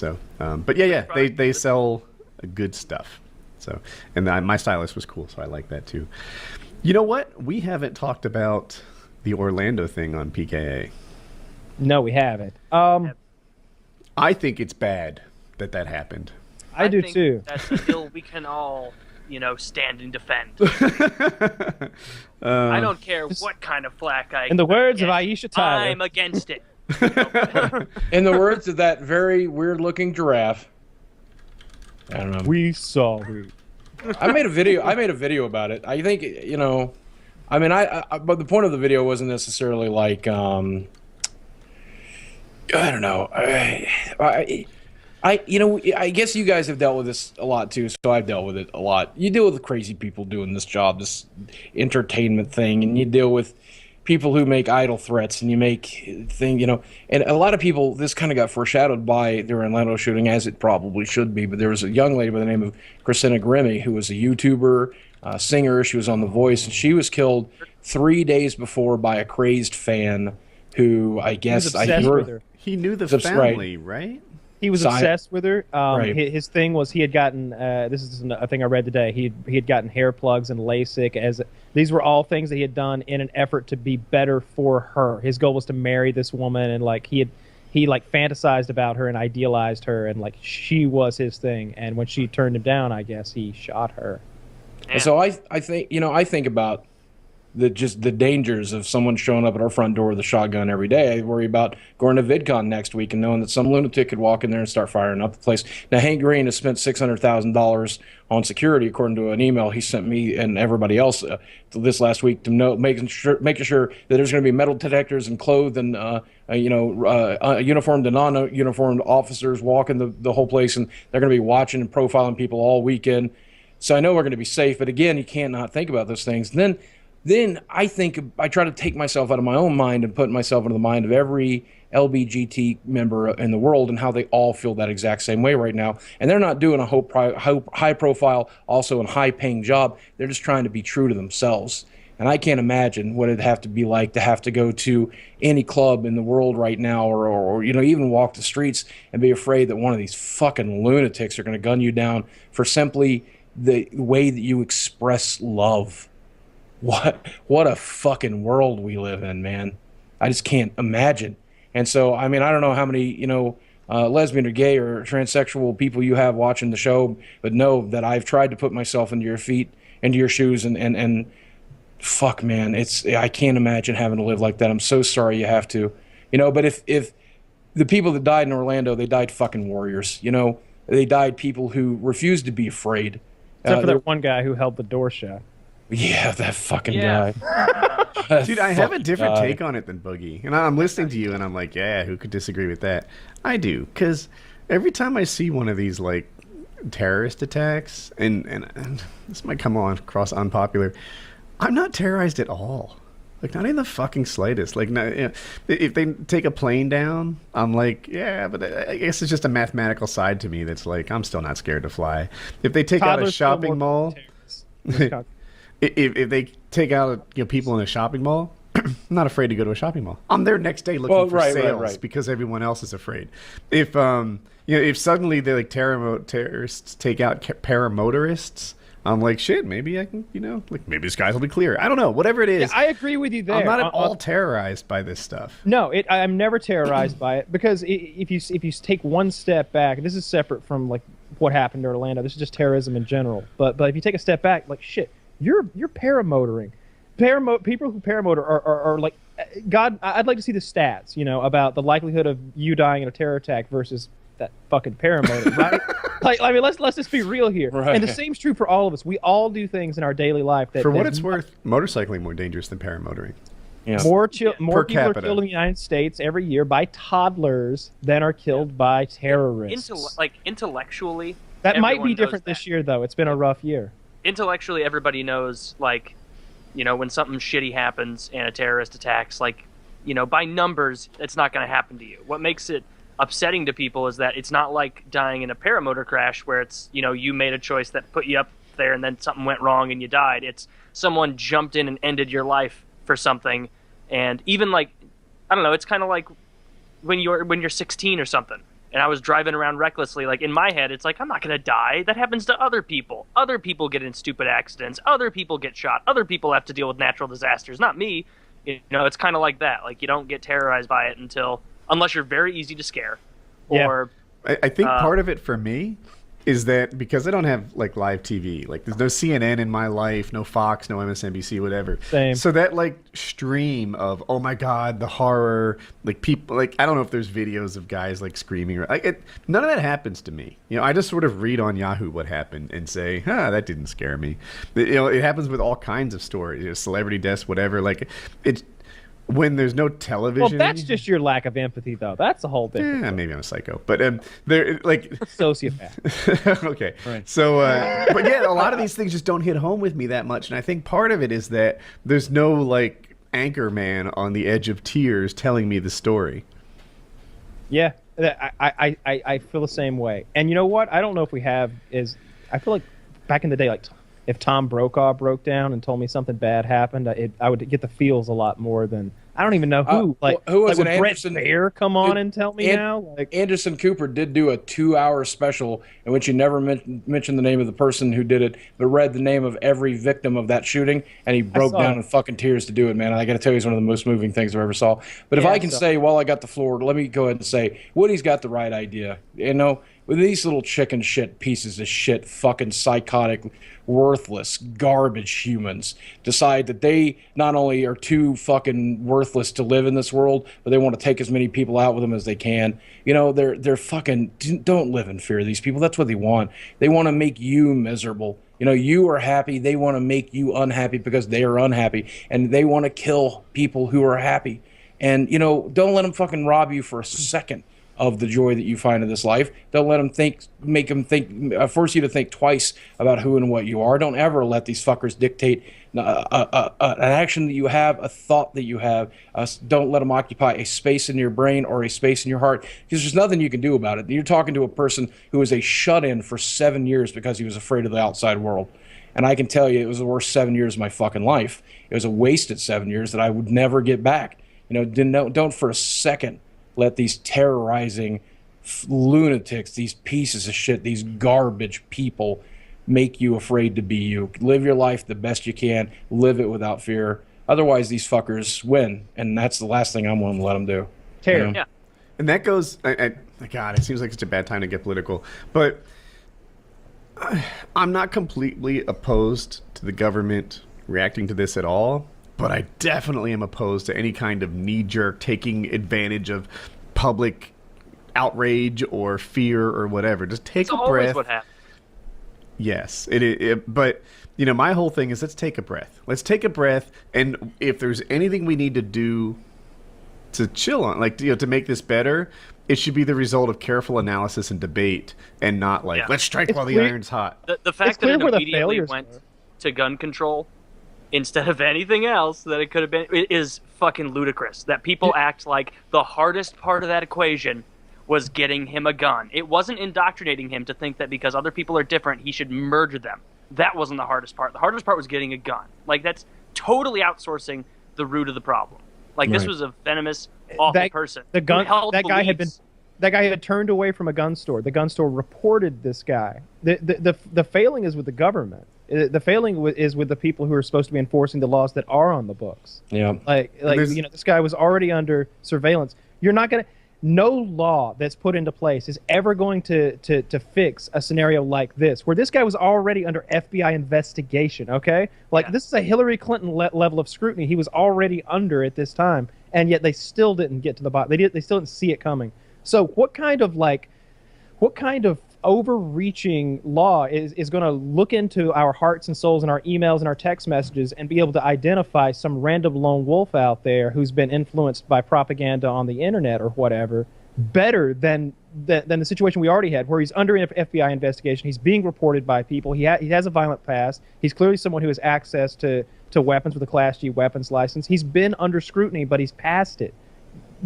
So, but yeah, they sell good stuff. So, and my stylist was cool, so I like that too. You know what? We haven't talked about the Orlando thing on PKA. No, we haven't. I think it's bad that happened. I do think too. That's a hill we can all, stand and defend. I don't care what kind of flack I. In the words get, of Aisha Tyler, I'm against it. In the words of that very weird-looking giraffe. I don't know. we saw it. I made a video about it. I think I mean, but the point of the video wasn't necessarily like I don't know. I guess you guys have dealt with this a lot too, so I've dealt with it a lot. You deal with crazy people doing this job, this entertainment thing, and you deal with people who make idle threats, and you make and a lot of people, this kind of got foreshadowed by the Orlando shooting, as it probably should be, but there was a young lady by the name of Christina Grimmie, who was a YouTuber, singer. She was on The Voice, and she was killed 3 days before by a crazy fan who, I guess, He knew the family, right? He was obsessed with her. Right. His thing was he had gotten. This is a thing I read today. He had gotten hair plugs and LASIK. These were all things that he had done in an effort to be better for her. His goal was to marry this woman, and he fantasized about her and idealized her, and she was his thing. And when she turned him down, I guess he shot her. And so I think about the dangers of someone showing up at our front door with a shotgun every day. I worry about going to VidCon next week and knowing that some lunatic could walk in there and start firing up the place. Now, Hank Green has spent $600,000 on security, according to an email he sent me and everybody else this last week, to making sure that there's going to be metal detectors and clothed and uniformed and non-uniformed officers walking the whole place, and they're going to be watching and profiling people all weekend. So I know we're going to be safe, but again, you can't not think about those things. And then I try to take myself out of my own mind and put myself into the mind of every LBGT member in the world and how they all feel that exact same way right now. And they're not doing a high profile, also a high paying job. They're just trying to be true to themselves. And I can't imagine what it'd have to be like to have to go to any club in the world right now, or even walk the streets and be afraid that one of these fucking lunatics are going to gun you down for simply the way that you express love. What a fucking world we live in, man. I just can't imagine. And so, I mean, I don't know how many, lesbian or gay or transsexual people you have watching the show, but know that I've tried to put myself into your feet, into your shoes, and fuck, man, I can't imagine having to live like that. I'm so sorry you have to. But if the people that died in Orlando, they died fucking warriors. They died people who refused to be afraid. Except for that one guy who held the door shut. Yeah, that fucking guy. Dude, I have a different take on it than Boogie. And I'm listening to you, and I'm like, yeah, who could disagree with that? I do, because every time I see one of these, terrorist attacks, and this might come across unpopular, I'm not terrorized at all. Not in the fucking slightest. If they take a plane down, I'm like, yeah, but I guess it's just a mathematical side to me that's I'm still not scared to fly. If they take out a shopping mall... If they take out people in a shopping mall, I'm not afraid to go to a shopping mall. I'm there next day looking for sales because everyone else is afraid. If if suddenly the terrorists take out paramotorists, I'm like, shit, maybe I can, maybe the skies will be clear. I don't know, whatever it is. Yeah, I agree with you there. I'm not at all terrorized by this stuff. No, I'm never terrorized by it, because if you take one step back, this is separate from what happened to Orlando. This is just terrorism in general. But if you take a step back, shit. You're paramotoring. People who paramotor are like, God, I'd like to see the stats, about the likelihood of you dying in a terror attack versus that fucking paramotor, right? Let's just be real here. Right. And the same's true for all of us. We all do things in our daily life that... For what it's worth, motorcycling more dangerous than paramotoring. Yeah. More people are killed in the United States every year by toddlers than are killed by terrorists. Intellectually... That might be different this year, though. It's been a rough year. Intellectually, everybody knows, when something shitty happens and a terrorist attacks, by numbers, it's not going to happen to you. What makes it upsetting to people is that it's not like dying in a paramotor crash where it's, you made a choice that put you up there and then something went wrong and you died. It's someone jumped in and ended your life for something. And even I don't know, it's kind of like when you're 16 or something and I was driving around recklessly, like in my head, it's like, I'm not going to die. That happens to other people. Other people get in stupid accidents. Other people get shot. Other people have to deal with natural disasters, not me. You know, it's kind of like that. Like, you don't get terrorized by it unless you're very easy to scare. Or I think part of it for me is that because I don't have like live TV, like there's no CNN in my life, no Fox, no MSNBC, whatever. Same. So that like stream of, oh my God, the horror, like people, like I don't know if there's videos of guys like screaming or like none of that happens to me. You know, I just sort of read on Yahoo what happened and say, that didn't scare me. You know, it happens with all kinds of stories, you know, celebrity deaths, whatever. Like it's when there's no television. Well, that's just your lack of empathy, though. That's a whole different. Yeah, maybe I'm a psycho, but they're like sociopath. Okay, right. So, but yeah, a lot of these things just don't hit home with me that much, and I think part of it is that there's no like anchor man on the edge of tears telling me the story. Yeah, I feel the same way, and you know what? I don't know if we have I feel like back in the day, like if Tom Brokaw broke down and told me something bad happened, I would get the feels a lot more than. I don't even know who. Who was like it? Would Brett Baer come on and tell me now? Like Anderson Cooper did do a 2-hour special in which he never mentioned the name of the person who did it, but read the name of every victim of that shooting, and he broke down in fucking tears to do it, man. I got to tell you, it's one of the most moving things I've ever saw. But if I can say, while I got the floor, let me go ahead and say, Woody's got the right idea. You know, with these little chicken shit pieces of shit, fucking psychotic, worthless, garbage humans decide that they not only are too fucking worthless to live in this world, but they want to take as many people out with them as they can. You know, they're fucking, don't live in fear of these people. That's what they want. They want to make you miserable. You know, you are happy. They want to make you unhappy because they are unhappy, and they want to kill people who are happy. And, you know, don't let them fucking rob you for a second of the joy that you find in this life. Don't let them force you to think twice about who and what you are. Don't ever let these fuckers dictate an action that you have, a thought that you have. Don't let them occupy a space in your brain or a space in your heart, because there's nothing you can do about it. You're talking to a person who was a shut-in for 7 years because he was afraid of the outside world. And I can tell you, it was the worst 7 years of my fucking life. It was a wasted 7 years that I would never get back. You know, don't for a second let these terrorizing lunatics, these pieces of shit, these garbage people make you afraid to be you. Live your life the best you can. Live it without fear. Otherwise, these fuckers win, and that's the last thing I'm willing to let them do. Terror. Yeah. And that goes, God, it seems like such a bad time to get political, but I'm not completely opposed to the government reacting to this at all. But I definitely am opposed to any kind of knee-jerk taking advantage of public outrage or fear or whatever. Just take a breath. That's always what happens. Yes, but you know, my whole thing is let's take a breath. Let's take a breath, and if there's anything we need to do to chill on, like, you know, to make this better, it should be the result of careful analysis and debate, and not like let's strike while the iron's hot. The fact that it immediately went to gun control instead of anything else that it could have been, it is fucking ludicrous that people act like the hardest part of that equation was getting him a gun. It wasn't indoctrinating him to think that because other people are different, he should murder them. That wasn't the hardest part. The hardest part was getting a gun. Like, that's totally outsourcing the root of the problem. Like, this was a venomous, awful person. That guy had turned away from a gun store. The gun store reported this guy. The failing is with the government. The failing is with the people who are supposed to be enforcing the laws that are on the books. Yeah. Like you know, this guy was already under surveillance. You're not going to... No law that's put into place is ever going to fix a scenario like this, where this guy was already under FBI investigation, okay? Like, this is a Hillary Clinton level of scrutiny he was already under at this time, and yet they still didn't get to the bottom. They still didn't see it coming. So what kind of overreaching law is going to look into our hearts and souls and our emails and our text messages and be able to identify some random lone wolf out there who's been influenced by propaganda on the internet or whatever better than the situation we already had, where he's under an FBI investigation, he's being reported by people, he has a violent past, he's clearly someone who has access to weapons with a Class G weapons license, he's been under scrutiny, but he's passed it.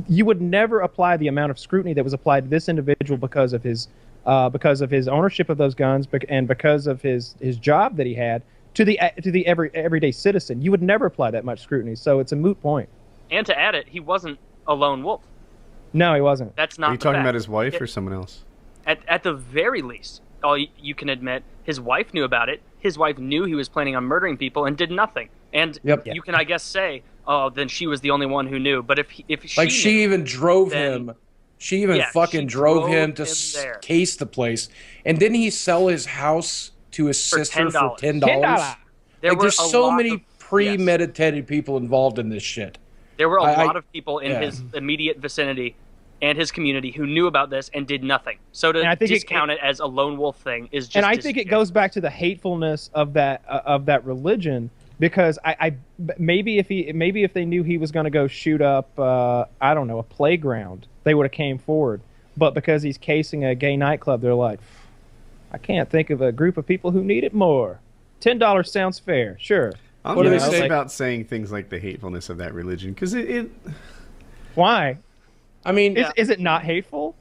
You would never apply the amount of scrutiny that was applied to this individual because of his ownership of those guns and because of his job that he had to the everyday citizen. You would never apply that much scrutiny, so it's a moot point. And to add it, he wasn't a lone wolf. No, he wasn't. That's not. Are you talking about his wife or someone else? At the very least, all you can admit, his wife knew about it. His wife knew he was planning on murdering people and did nothing. And you can, I guess, say, oh, then she was the only one who knew. But if she like she even drove him, she even fucking drove him to case the place. And didn't he sell his house to his sister for $10? $10. There's so many premeditated people involved in this shit. There were a lot of people in his immediate vicinity and his community who knew about this and did nothing. So to discount it as a lone wolf thing is just. And I think it goes back to the hatefulness of that religion, because maybe if they knew he was going to go shoot up I don't know, a playground, they would have came forward. But because he's casing a gay nightclub, they're like, I can't think of a group of people who need it more. $10 sounds fair, sure. I'm going to say about saying things like the hatefulness of that religion, because it. Why? I mean, is it not hateful?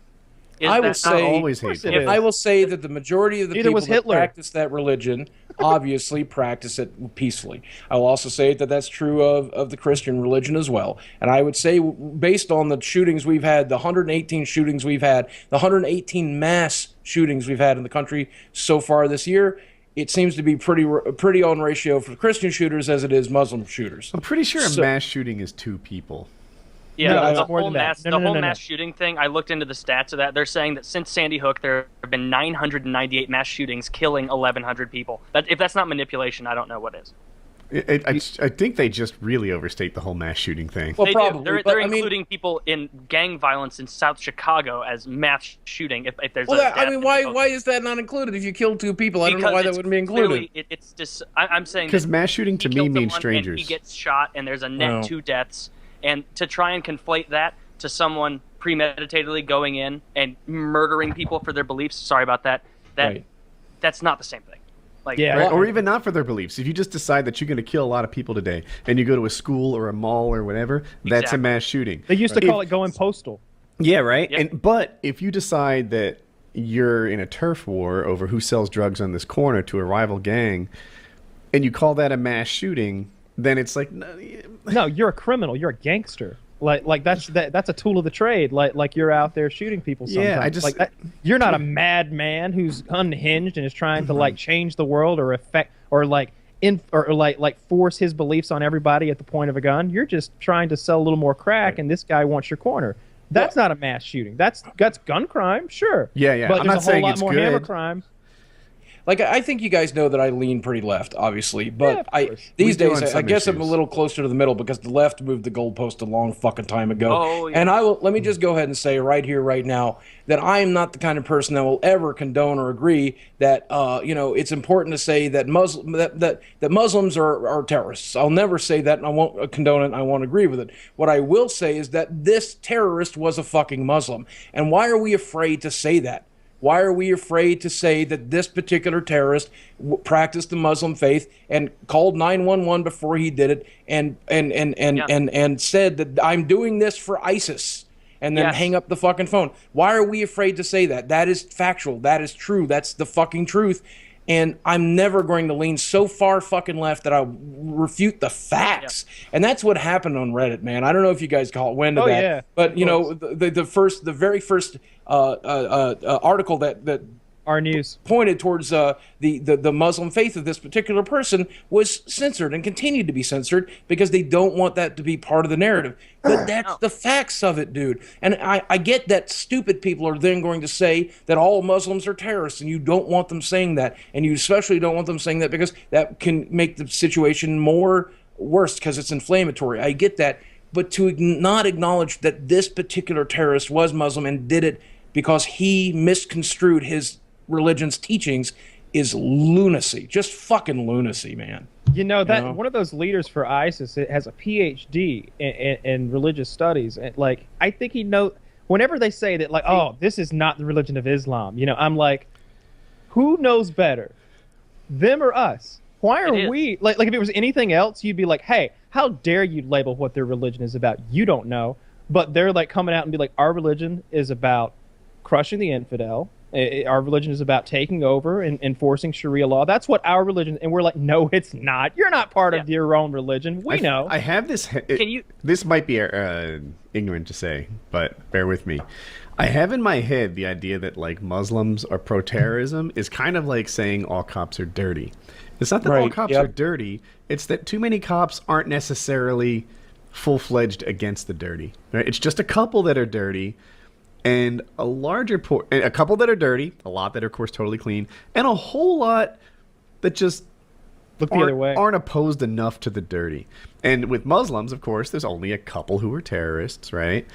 I would say always hateful. I will say that the majority of the Either people that practice that religion obviously practice it peacefully. I will also say that that's true of the Christian religion as well. And I would say, based on the shootings we've had, the 118 shootings we've had, the 118 mass shootings we've had in the country so far this year, it seems to be pretty on ratio for Christian shooters as it is Muslim shooters. I'm pretty sure a mass shooting is 2 people. Yeah, the whole mass shooting thing, I looked into the stats of that. They're saying that since Sandy Hook, there have been 998 mass shootings killing 1,100 people. If that's not manipulation, I don't know what is. I think they just really overstate the whole mass shooting thing. Well, probably. They're including people in gang violence in South Chicago as mass shooting. If there's why is that not included? If you kill 2 people, I don't know why that wouldn't be included. It's just I'm saying because mass shooting to me means strangers. And he gets shot, and there's a net 2 deaths. And to try and conflate that to someone premeditatedly going in and murdering people for their beliefs, sorry about that, that's not the same thing. Or even not for their beliefs. If you just decide that you're going to kill a lot of people today, and you go to a school or a mall or whatever, that's a mass shooting. They used to call it going postal. Yeah, right? Yep. But if you decide that you're in a turf war over who sells drugs on this corner to a rival gang, and you call that a mass shooting, then it's like no, you're a criminal. You're a gangster. Like that's a tool of the trade. Like you're out there shooting people sometimes. Yeah, you're not a madman who's unhinged and is trying to change the world or force his beliefs on everybody at the point of a gun. You're just trying to sell a little more crack, and this guy wants your corner. That's not a mass shooting. That's gun crime, sure. Yeah. But I'm there's not saying a whole lot it's more good. hammer crime. Like, I think you guys know that I lean pretty left, obviously, but these days I guess I'm a little closer to the middle because the left moved the goalpost a long fucking time ago. Oh, yeah. And let me just go ahead and say right here, right now, that I am not the kind of person that will ever condone or agree that it's important to say that Muslims are terrorists. I'll never say that, and I won't condone it, and I won't agree with it. What I will say is that this terrorist was a fucking Muslim. And why are we afraid to say that? Why are we afraid to say that this particular terrorist practiced the Muslim faith and called 911 before he did it and said that I'm doing this for ISIS and then hang up the fucking phone? Why are we afraid to say that? That is factual. That is true. That's the fucking truth. And I'm never going to lean so far fucking left that I refute the facts. Yeah. And that's what happened on Reddit, man. I don't know if you guys caught wind of that. Yeah, but the very first article that our news pointed towards the Muslim faith of this particular person was censored and continued to be censored because they don't want that to be part of the narrative. But that's the facts of it, dude. And I get that stupid people are then going to say that all Muslims are terrorists, and you don't want them saying that. And you especially don't want them saying that because that can make the situation worse because it's inflammatory. I get that. But to not acknowledge that this particular terrorist was Muslim and did it because he misconstrued his religion's teachings is lunacy. Just fucking lunacy, man. One of those leaders for ISIS has a PhD in religious studies, and I think he knows. Whenever they say that, this is not the religion of Islam, I'm like, who knows better, them or us? Why are we like if it was anything else, you'd be like, hey, how dare you label what their religion is about? You don't know. But they're coming out and be like, our religion is about crushing the infidel, Our religion is about taking over and enforcing Sharia law. That's what our religion. And we're like, no, it's not. You're not part of your own religion. We know. I have this. This might be ignorant to say, but bear with me. I have in my head the idea that like Muslims are pro-terrorism is kind of like saying all cops are dirty. It's not that all cops are dirty. It's that too many cops aren't necessarily full-fledged against the dirty. Right? It's just a couple that are dirty, and a couple that are dirty, a lot that are of course totally clean, and a whole lot that just look the other way, aren't opposed enough to the dirty. And with Muslims, of course, there's only a couple who are terrorists, right?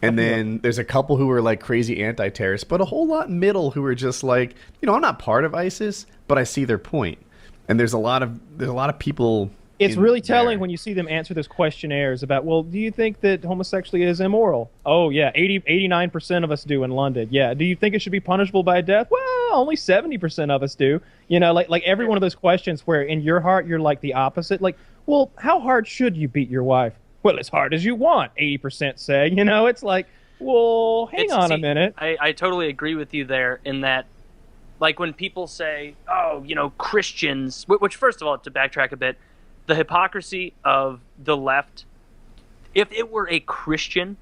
And then there's a couple who are like crazy anti-terrorists, but a whole lot middle who are just like, I'm not part of ISIS, but I see their point. And there's a lot of people. It's really telling when you see them answer those questionnaires about, well, do you think that homosexuality is immoral? Oh yeah, 89% of us do in London. Yeah. Do you think it should be punishable by death? Well, only 70% of us do. Like every one of those questions where in your heart you're like the opposite. Like, well, how hard should you beat your wife? Well, as hard as you want, 80% say. It's like, well, hang on a minute. I totally agree with you there in that, like when people say, oh, Christians, which first of all, to backtrack a bit, the hypocrisy of the left, if it were a Christian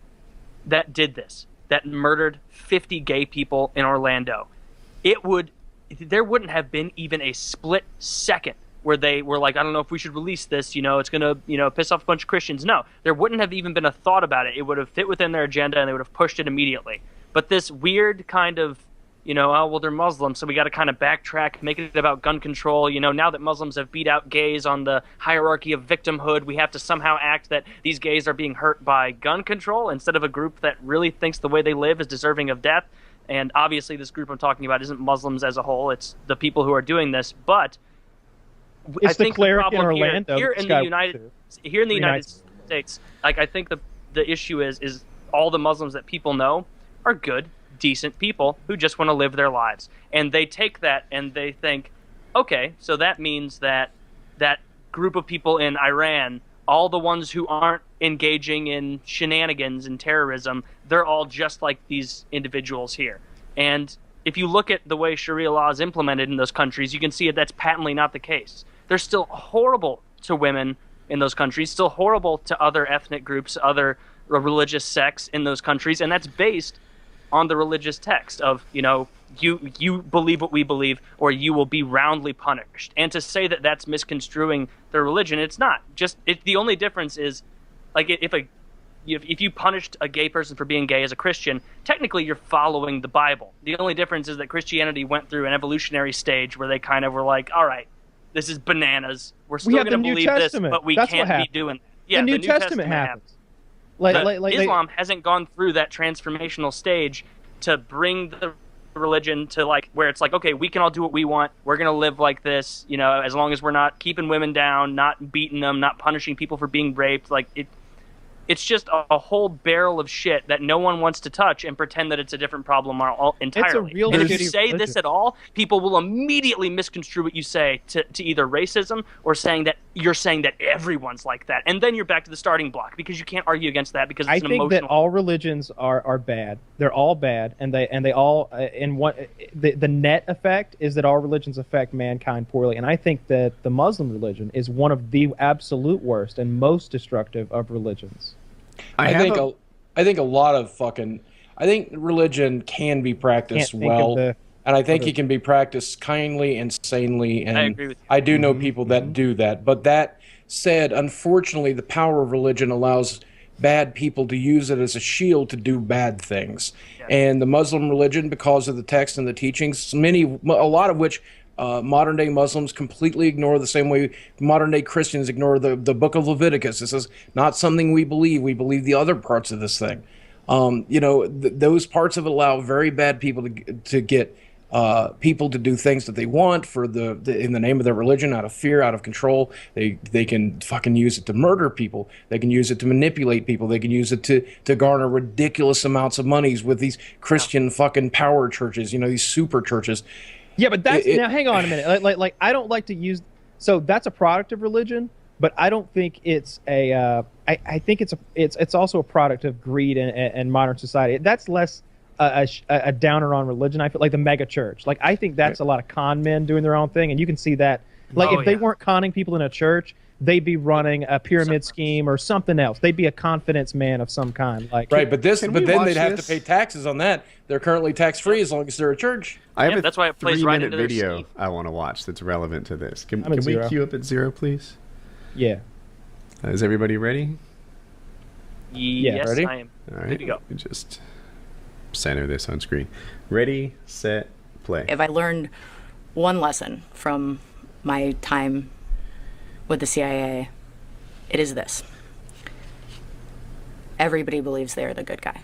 that did this, that murdered 50 gay people in Orlando, there wouldn't have been even a split second where they were like, I don't know if we should release this, it's going to, piss off a bunch of Christians. No, there wouldn't have even been a thought about it. It would have fit within their agenda and they would have pushed it immediately. But this weird kind of, oh, well, they're Muslims, so we got to kind of backtrack, make it about gun control. Now that Muslims have beat out gays on the hierarchy of victimhood, we have to somehow act that these gays are being hurt by gun control instead of a group that really thinks the way they live is deserving of death. And obviously this group I'm talking about isn't Muslims as a whole. It's the people who are doing this. But it's I think the cleric in Orlando here in the United States, like I think the issue is all the Muslims that people know are good, decent people who just want to live their lives. And they take that and they think, okay, so that means that group of people in Iran, all the ones who aren't engaging in shenanigans and terrorism, they're all just like these individuals here. And if you look at the way Sharia law is implemented in those countries, you can see that's patently not the case. They're still horrible to women in those countries, still horrible to other ethnic groups, other religious sects in those countries, and that's based on the religious text of, you believe what we believe, or you will be roundly punished. And to say that that's misconstruing their religion, it's not. The only difference is, like, if you punished a gay person for being gay as a Christian, technically you're following the Bible. The only difference is that Christianity went through an evolutionary stage where they kind of were like, all right, this is bananas. We're still going to believe this, but we can't be doing it. Yeah, the New Testament happens. Islam hasn't gone through that transformational stage to bring the religion to like where it's like, okay, we can all do what we want. We're going to live like this, as long as we're not keeping women down, not beating them, not punishing people for being raped. Like it's just a whole barrel of shit that no one wants to touch and pretend that it's a different problem entirely. And if you say this at all, people will immediately misconstrue what you say to either racism or saying that you're saying that everyone's like that. And then you're back to the starting block because you can't argue against that because it's an emotional... I think that all religions are bad. They're all bad, and they all the net effect is that all religions affect mankind poorly. And I think that the Muslim religion is one of the absolute worst and most destructive of religions. I think a lot of I think religion can be practiced well, and I think it can be practiced kindly and sanely, and I agree with you. I do know people that do that. But that said, unfortunately, the power of religion allows bad people to use it as a shield to do bad things. Yeah. And the Muslim religion, because of the text and the teachings, a lot of which modern-day Muslims completely ignore, the same way modern-day Christians ignore the book of Leviticus. This is not something we believe. We believe the other parts of this thing. Those parts of it allow very bad people to get people to do things that they want in the name of their religion, out of fear, out of control. They can fucking use it to murder people. They can use it to manipulate people. They can use it to garner ridiculous amounts of monies with these Christian fucking power churches, these super churches. Yeah, but now hang on a minute. Like I don't like to use. So that's a product of religion, but I don't think it's a. I think it's also a product of greed and modern society. That's less a downer on religion. I feel like the mega church. Like I think that's a lot of con men doing their own thing, and you can see that. Like if they weren't conning people in a church, they'd be running a pyramid scheme or something else. They'd be a confidence man of some kind. Like right, but then they'd have to pay taxes on that. They're currently tax-free as long as they're a church. I have that's why it plays right into their video scheme. I want to watch that's relevant to this. Can we queue up at 0, please? Yeah. Is everybody ready? Yes, ready? I am. All right. Good to go. Let me just center this on screen. Ready, set, play. If I learned one lesson from my time with the CIA, it is this. Everybody believes they are the good guy.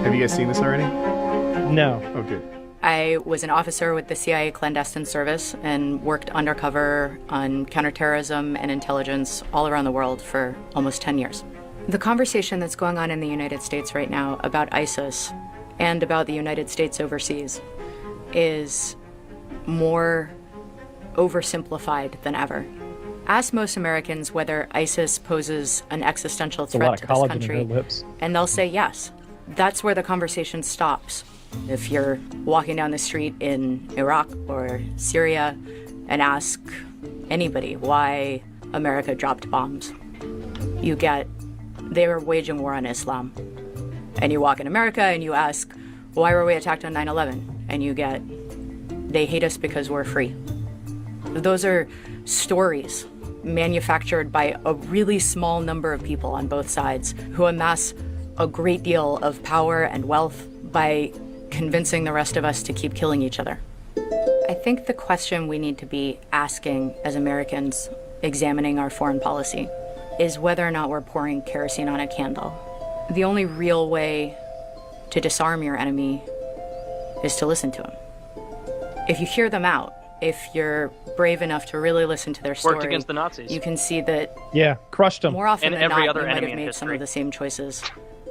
Have you guys seen this already? No. Oh, good. I was an officer with the CIA clandestine service and worked undercover on counterterrorism and intelligence all around the world for almost 10 years. The conversation that's going on in the United States right now about ISIS and about the United States overseas is more oversimplified than ever. Ask most Americans whether ISIS poses an existential threat to this country, and they'll say yes. That's where the conversation stops. If you're walking down the street in Iraq or Syria and ask anybody why America dropped bombs, you get, they were waging war on Islam. And you walk in America and you ask, why were we attacked on 9/11? And you get, they hate us because we're free. Those are stories manufactured by a really small number of people on both sides who amass a great deal of power and wealth by convincing the rest of us to keep killing each other. I think the question we need to be asking as Americans examining our foreign policy is whether or not we're pouring kerosene on a candle. The only real way to disarm your enemy is to listen to them. If you hear them out, if you're brave enough to really listen to their story, Worked against the Nazis. you can see that crushed them. more often And than every not, other we might enemy have in made some history. of the same choices.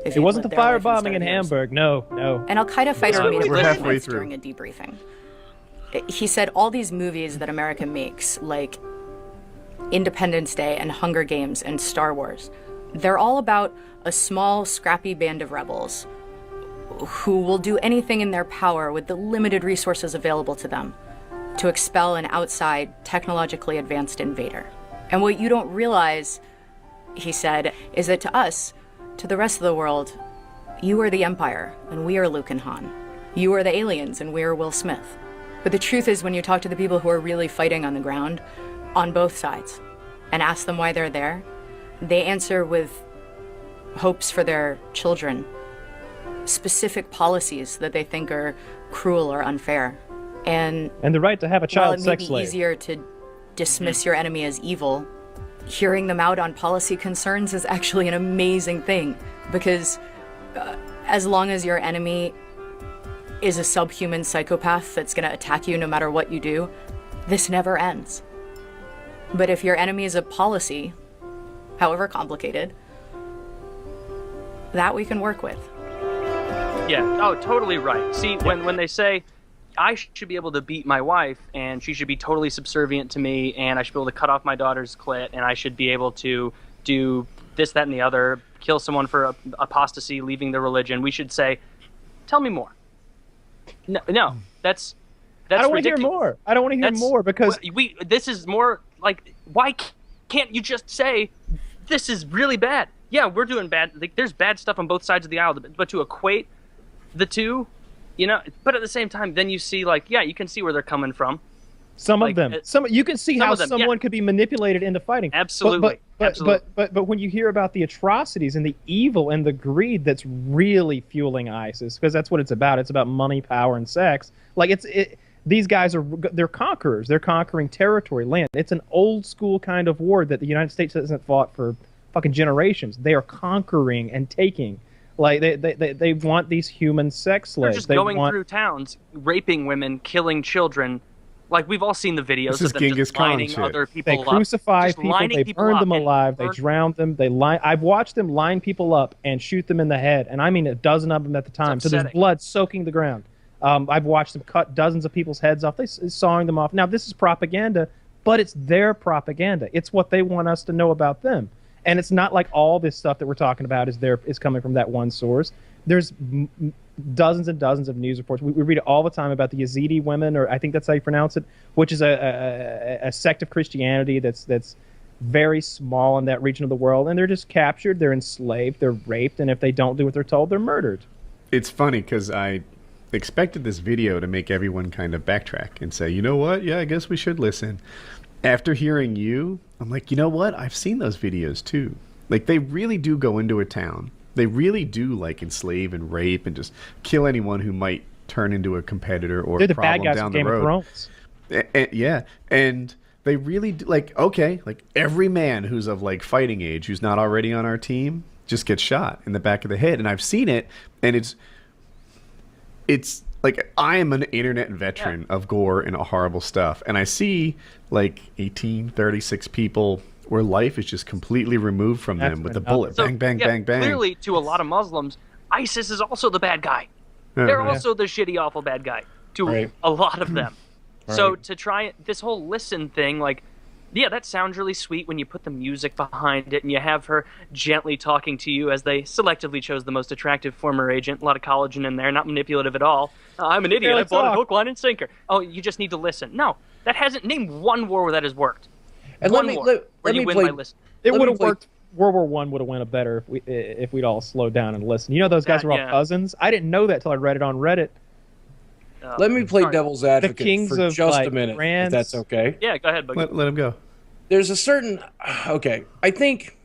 If It you'd wasn't lived the their life firebombing in instead of yours. Hamburg. No. An Al-Qaeda fighter made a We're halfway comment through. during a debriefing. He said all these movies that America makes, like Independence Day and Hunger Games and Star Wars, they're all about a small, scrappy band of rebels who will do anything in their power with the limited resources available to them to expel an outside, technologically advanced invader. And what you don't realize, he said, is that to us, to the rest of the world, you are the Empire, and we are Luke and Han. You are the aliens, and we are Will Smith. But the truth is, when you talk to the people who are really fighting on the ground, on both sides, and ask them why they're there, they answer with hopes for their children, specific policies that they think are cruel or unfair. And And the right to have a while child it may sex be slave. easier to dismiss your enemy as evil, hearing them out on policy concerns is actually an amazing thing, because as long as your enemy is a subhuman psychopath that's going to attack you no matter what you do, this never ends. But if your enemy is a policy, however complicated, that we can work with. Yeah. Oh, totally right. See, when they say I should be able to beat my wife and she should be totally subservient to me and I should be able to cut off my daughter's clit and I should be able to do this, that, and the other, kill someone for apostasy, leaving the religion, we should say, tell me more. No, that's I don't want to hear ridiculous. more. I don't want to hear more because this is more like, why can't you just say this is really bad? Yeah, we're doing bad. Like, there's bad stuff on both sides of the aisle, but to equate the two, you know. But at the same time, then you see, like, yeah, you can see where they're coming from. some like, of them, you can see how of them, someone yeah. could be manipulated into fighting. Absolutely. Absolutely. But when you hear about the atrocities and the evil and the greed that's really fueling ISIS, because that's what it's about. It's about money, power, and sex. Like these guys they're conquerors. They're conquering territory, land. It's an old school kind of war that the United States hasn't fought for fucking generations. They are conquering and taking. Like they want these human sex slaves. They're just going through towns, raping women, killing children. Like, we've all seen the videos This is of them Genghis just Khan lining shit. other people They up. crucify Just people. lining They people burn up them and alive. They burn- drown them. I've watched them line people up and shoot them in the head, and I mean a dozen of them at the time. So there's upsetting. blood soaking the ground. I've watched them cut dozens of people's heads off. They sawing them off. Now this is propaganda, but it's their propaganda. It's what they want us to know about them. And it's not like all this stuff that we're talking about is coming from that one source. There's dozens and dozens of news reports. We read it all the time about the Yazidi women, or I think that's how you pronounce it, which is a sect of Christianity that's very small in that region of the world, and they're just captured, they're enslaved, they're raped, and if they don't do what they're told, they're murdered. It's funny because I expected this video to make everyone kind of backtrack and say, you know what? Yeah, I guess we should listen. After hearing you, I'm like, you know what? I've seen those videos too. Like, they really do go into a town. They really do, like, enslave and rape and just kill anyone who might turn into a competitor or they're a the bad problem guys down from the Game road. of Thrones. Yeah, and they really do, like, okay, like, every man who's of, like, fighting age who's not already on our team just gets shot in the back of the head. And I've seen it, and it's like, I am an internet veteran of gore and horrible stuff, and I see, like, 36 people where life is just completely removed from them with the bullet. So, bang, bang, bang, bang. Clearly, to a lot of Muslims, ISIS is also the bad guy. They're also the shitty, awful bad guy to a lot of them. So to try this whole listen thing, like, yeah, that sounds really sweet when you put the music behind it and you have her gently talking to you as they selectively chose the most attractive former agent. A lot of collagen in there, not manipulative at all. I'm an idiot. I bought a hook, line, and sinker. Oh, you just need to listen. No, that hasn't named one war where that has worked. And let me play. It would have worked. World War I would have went better if we'd all slowed down and listened. You know, those guys were all cousins. I didn't know that till I read it on Reddit. Let me play devil's advocate for just a minute, France. if that's okay. Yeah, go ahead, Buggy. Let him go. There's a certain... Okay, I think...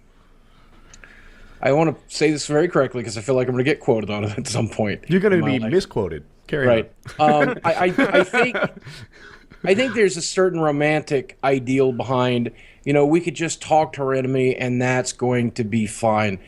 I want to say this very correctly because I feel like I'm going to get quoted on it at some point. You're going to be misquoted. Carry on. I think there's a certain romantic ideal behind, you know, we could just talk to our enemy and that's going to be fine.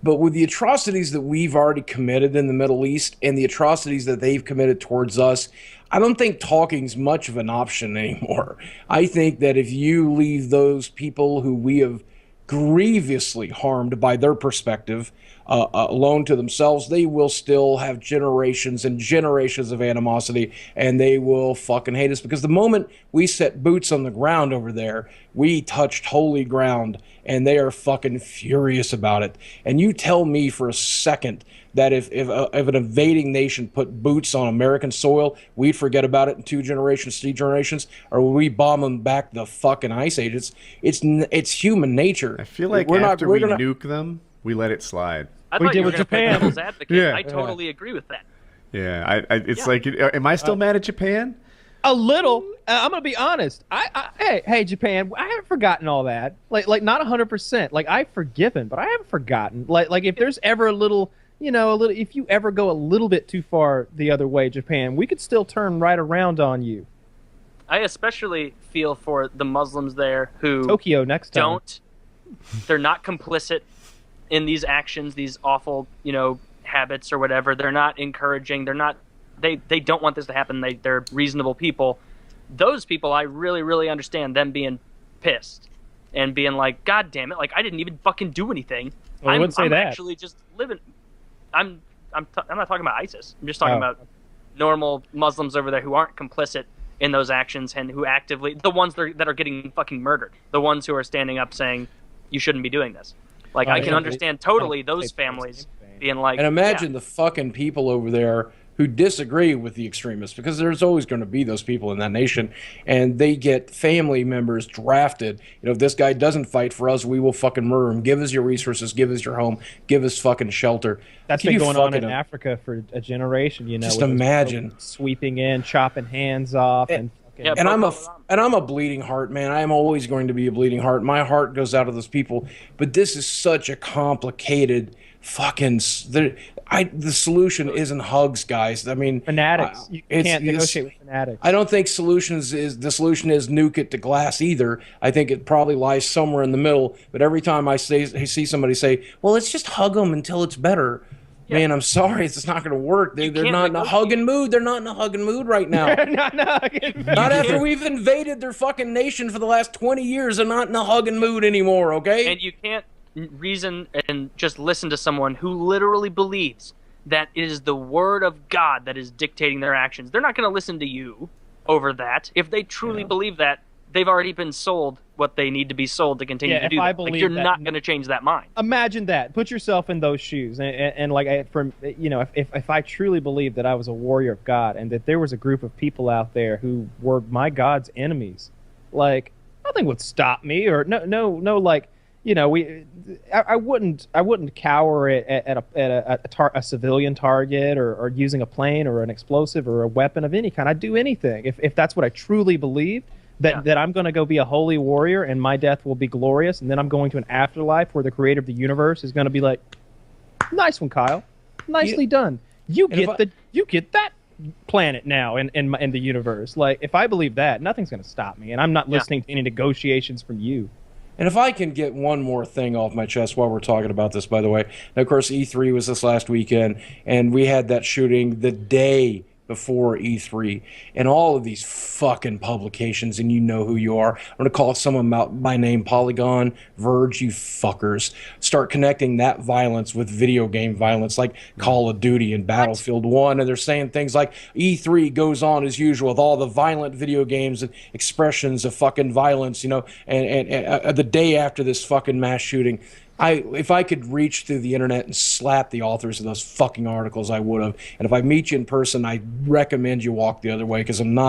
But with the atrocities that we've already committed in the Middle East and the atrocities that they've committed towards us, I don't think talking's much of an option anymore. I think that if you leave those people who we have grievously harmed by their perspective alone to themselves, they will still have generations and generations of animosity, and they will fucking hate us, because the moment we set boots on the ground over there, we touched holy ground, and they are fucking furious about it. And you tell me for a second that if an invading nation put boots on American soil, we'd forget about it in 2 generations, 3 generations, or would we bomb them back the fucking ice age? It's human nature. I feel like after we nuke them, we let it slide. I thought you were going to play devil's advocate. Yeah. I totally agree with that. Yeah, it's like, am I still mad at Japan? A little. I'm gonna be honest. Hey, Japan. I haven't forgotten all that. Like not 100%. Like, I've forgiven, but I haven't forgotten. Like if there's ever a little, if you ever go a little bit too far the other way, Japan, we could still turn right around on you. I especially feel for the Muslims there who Tokyo next time. They're not complicit in these actions, these awful, habits or whatever. They're not encouraging. They don't want this to happen. They're reasonable people. Those people, I really, really understand them being pissed and being like, God damn it! Like, I didn't even fucking do anything. Well, I wouldn't say that. Actually just living. I'm not talking about ISIS. I'm just talking about normal Muslims over there who aren't complicit in those actions and who actively, the ones that are getting fucking murdered, the ones who are standing up saying you shouldn't be doing this. Like, I can understand totally those families being like... And imagine the fucking people over there who disagree with the extremists, because there's always going to be those people in that nation, and they get family members drafted. If this guy doesn't fight for us, we will fucking murder him. Give us your resources, give us your home, give us fucking shelter. That's been going on in Africa for a generation, Just imagine. Sweeping in, chopping hands off, and I'm a bleeding heart, man. I am always going to be a bleeding heart. My heart goes out to those people. But this is such a complicated fucking... The solution isn't hugs, guys. I mean... Fanatics. You can't negotiate with fanatics. I don't think the solution is nuke it to glass either. I think it probably lies somewhere in the middle. But every time I see somebody say, well, let's just hug them until it's better... Yeah. Man, I'm sorry, it's not going to work. They're not in a hugging mood. They're not in a hugging mood right now. Not after we've invaded their fucking nation for the last 20 years. They're not in a hugging mood anymore, okay? And you can't reason and just listen to someone who literally believes that it is the word of God that is dictating their actions. They're not going to listen to you over that. If they truly believe that, they've already been sold what they need to be sold to continue to do that. Like, you're not going to change that mind. Imagine that. Put yourself in those shoes, and like, if I truly believed that I was a warrior of God, and that there was a group of people out there who were my God's enemies, like, nothing would stop me, or no, like, I wouldn't cower at a civilian target, or using a plane or an explosive or a weapon of any kind. I'd do anything if that's what I truly believed. That I'm going to go be a holy warrior and my death will be glorious, and then I'm going to an afterlife where the creator of the universe is going to be like, nice one, Kyle, nicely done. You get that planet now in the universe. Like, if I believe that, nothing's going to stop me, and I'm not listening to any negotiations from you. And if I can get one more thing off my chest while we're talking about this, by the way, now, of course, E3 was this last weekend, and we had that shooting the day before E3, and all of these fucking publications, and you know who you are. I'm going to call some of them out by name: Polygon, Verge, you fuckers. Start connecting that violence with video game violence, like Call of Duty and Battlefield 1, and they're saying things like E3 goes on as usual with all the violent video games and expressions of fucking violence, and the day after this fucking mass shooting. If I could reach through the internet and slap the authors of those fucking articles, I would have. And if I meet you in person, I recommend you walk the other way, because I'm not